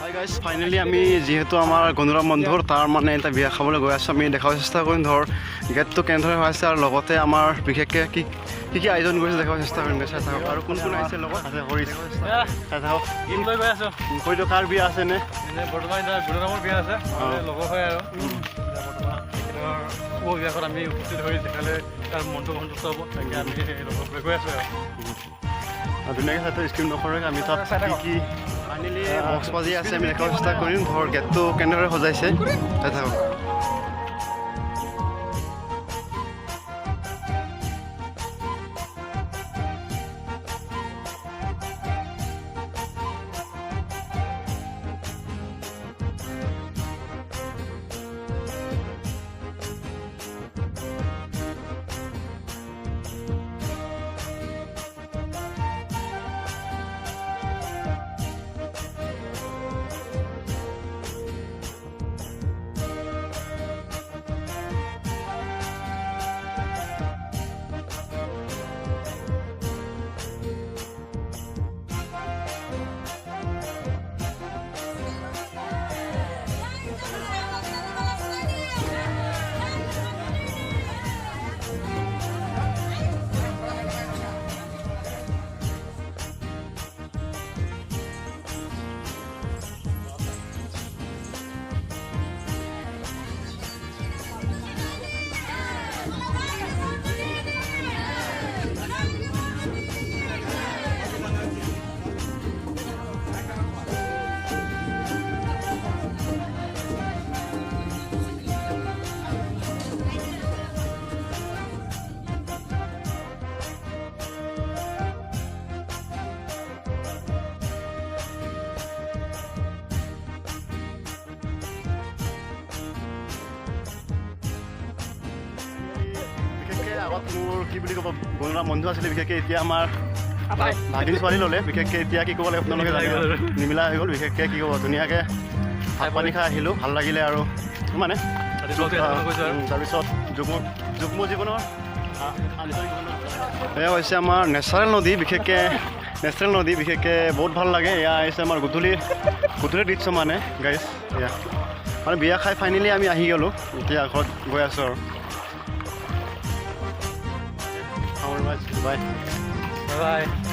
Hi guys, finally আমি যিহেতু আমাৰ গণুৰাম বন্ধুৰ তাৰ মানে এটা বিয়া খাবলৈ গৈ আছোঁ। আমি দেখাব চেষ্টা কৰিম ধৰ গেটটো কেনেদৰে হৈ আছে আৰু লগতে আমাৰ বিশেষকৈ কি আয়োজন কৰিছে দেখাব চেষ্টা কৰিম। চাই থাকক আৰু কোন কোন আহিছে লগত চাই থাকক। গৈ আছোঁ হয়তো কাৰ বিয়া আছে নে বৰ্তমান এতিয়া গুৰুনামৰ বিয়া আছে লগৰ হয় আৰু বিয়াখন আমি উপস্থিত হৈ দেখালে তাৰ মনটো সন্তুষ্ট হ'ব। তাকে আমি লগৰ গৈ আছোঁ আৰু ধুনীয়াকৈ চাই স্ক্ৰীন নকৰে আমি তাত কি ফাইনেলি বক্স বাজি আছে আমি দেখাব চেষ্টা কৰিম ধৰ গেটটো কেনেদৰে সজাইছে চাই থাকক। আগত মোৰ কি বুলি ক'ব গণুৰাম বন্ধু আছিলে, বিশেষকৈ এতিয়া আমাৰ ভাগিন ছোৱালী ল'লে। বিশেষকৈ এতিয়া কি ক'ব লাগে আপোনালোকে জানিব নিমিলা হৈ গ'ল। বিশেষকৈ কি ক'ব ধুনীয়াকৈ ভাত পানী খাই আহিলোঁ, ভাল লাগিলে আৰু মানে তাৰপিছত যুগ্ম জীৱনৰ এয়া হৈছে আমাৰ নেচাৰেল নদী। বিশেষকৈ বহুত ভাল লাগে। এয়া আহিছে আমাৰ গধূলিৰ দৃশ্য মানে গাইজ। এয়া মানে বিয়া খাই ফাইনেলি আমি আহি গ'লোঁ, এতিয়া ঘৰত গৈ আছোঁ আৰু Bye. Bye.